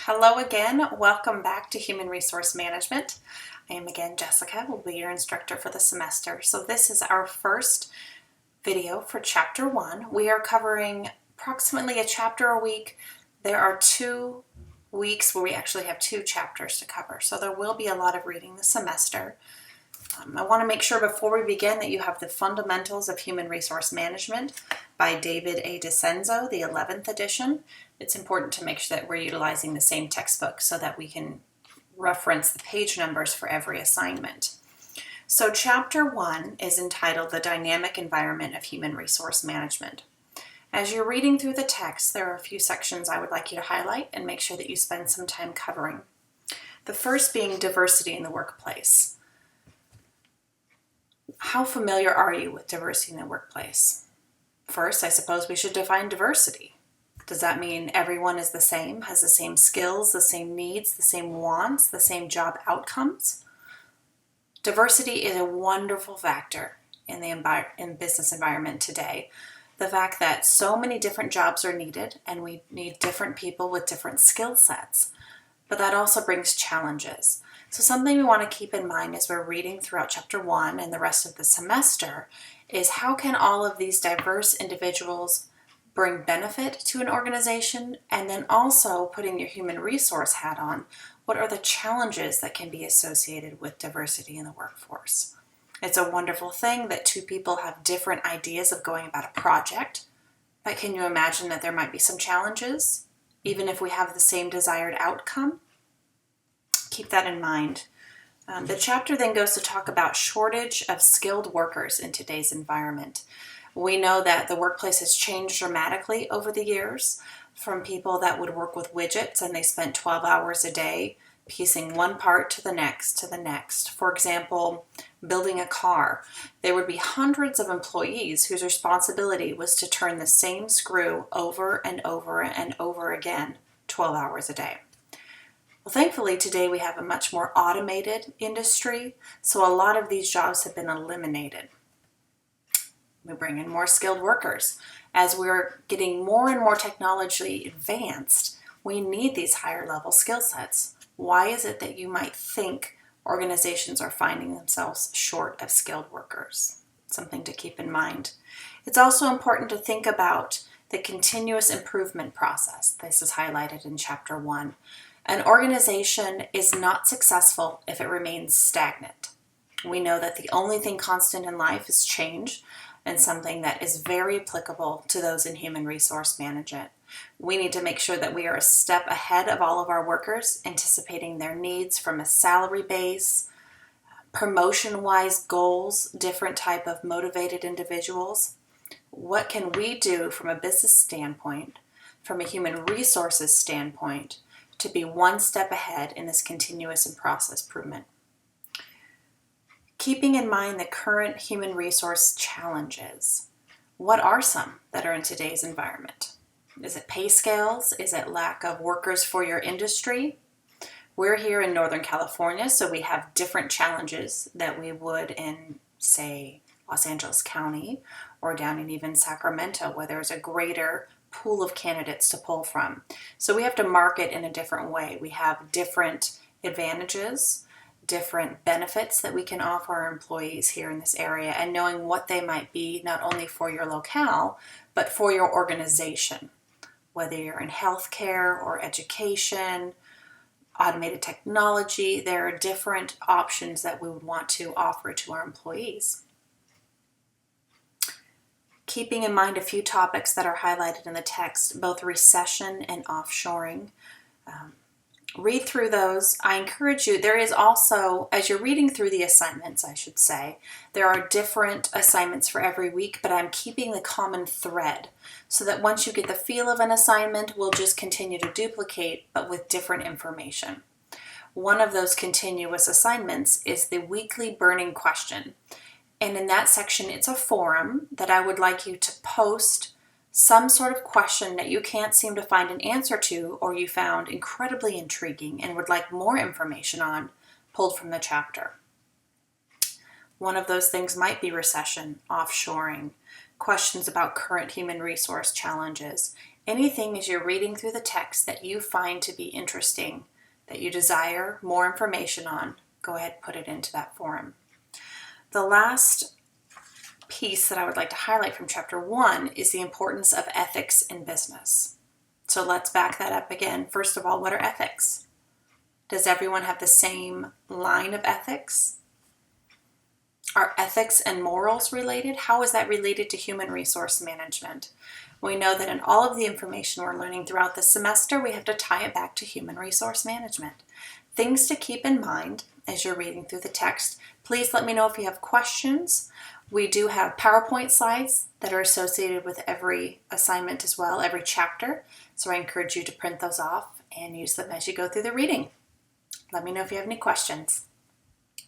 Hello again. Welcome back to Human Resource Management. I am again Jessica, will be your instructor for the semester. So this is our first video for Chapter 1. We are covering approximately a chapter a week. There are 2 weeks where we actually have 2 chapters to cover, so there will be a lot of reading this semester. I want to make sure before we begin that you have the Fundamentals of Human Resource Management by David A. DeCenzo, the 11th edition. It's important to make sure that we're utilizing the same textbook so that we can reference the page numbers for every assignment. So Chapter 1 is entitled The Dynamic Environment of Human Resource Management. As you're reading through the text, there are a few sections I would like you to highlight and make sure that you spend some time covering. The first being diversity in the workplace. How familiar are you with diversity in the workplace? First, I suppose we should define diversity. Does that mean everyone is the same, has the same skills, the same needs, the same wants, the same job outcomes? Diversity is a wonderful factor in the business environment today. The fact that so many different jobs are needed and we need different people with different skill sets, but that also brings challenges. So something we want to keep in mind as we're reading throughout Chapter 1 and the rest of the semester is how can all of these diverse individuals bring benefit to an organization, and then also putting your human resource hat on, what are the challenges that can be associated with diversity in the workforce? It's a wonderful thing that 2 people have different ideas of going about a project, but can you imagine that there might be some challenges, even if we have the same desired outcome? Keep that in mind. The chapter then goes to talk about shortage of skilled workers in today's environment. We know that the workplace has changed dramatically over the years, from people that would work with widgets and they spent 12 hours a day piecing one part to the next to the next. For example, building a car. There would be hundreds of employees whose responsibility was to turn the same screw over and over and over again, 12 hours a day. Well, thankfully today we have a much more automated industry, so a lot of these jobs have been eliminated. We bring in more skilled workers. As we're getting more and more technologically advanced, we need these higher level skill sets. Why is it that you might think organizations are finding themselves short of skilled workers? Something to keep in mind. It's also important to think about the continuous improvement process. This is highlighted in Chapter 1. An organization is not successful if it remains stagnant. We know that the only thing constant in life is change, and something that is very applicable to those in human resource management. We need to make sure that we are a step ahead of all of our workers, anticipating their needs from a salary base, promotion-wise goals, different type of motivated individuals. What can we do from a business standpoint, from a human resources standpoint, to be one step ahead in this continuous and process improvement? Keeping in mind the current human resource challenges, what are some that are in today's environment? Is it pay scales? Is it lack of workers for your industry? We're here in Northern California, so we have different challenges that we would in, say, Los Angeles County or down in even Sacramento, where there's a greater pool of candidates to pull from. So we have to market in a different way. We have different advantages, different benefits that we can offer our employees here in this area, and knowing what they might be not only for your locale, but for your organization. Whether you're in healthcare or education, automated technology, there are different options that we would want to offer to our employees. Keeping in mind a few topics that are highlighted in the text, both recession and offshoring. Read through those. I encourage you, there is also, as you're reading through the assignments, I should say, there are different assignments for every week, but I'm keeping the common thread so that once you get the feel of an assignment, we'll just continue to duplicate, but with different information. One of those continuous assignments is the weekly burning question. And in that section, it's a forum that I would like you to post some sort of question that you can't seem to find an answer to, or you found incredibly intriguing and would like more information on, pulled from the chapter. One of those things might be recession, offshoring, questions about current human resource challenges, Anything as you're reading through the text that you find to be interesting, that you desire more information on, go ahead and put it into that forum. The last piece that I would like to highlight from chapter 1 is the importance of ethics in business. So let's back that up again. First of all, what are ethics? Does everyone have the same line of ethics? Are ethics and morals related? How is that related to human resource management? We know that in all of the information we're learning throughout the semester, we have to tie it back to human resource management. Things to keep in mind as you're reading through the text. Please let me know if you have questions. We do have PowerPoint slides that are associated with every assignment as well, every chapter. So I encourage you to print those off and use them as you go through the reading. Let me know if you have any questions.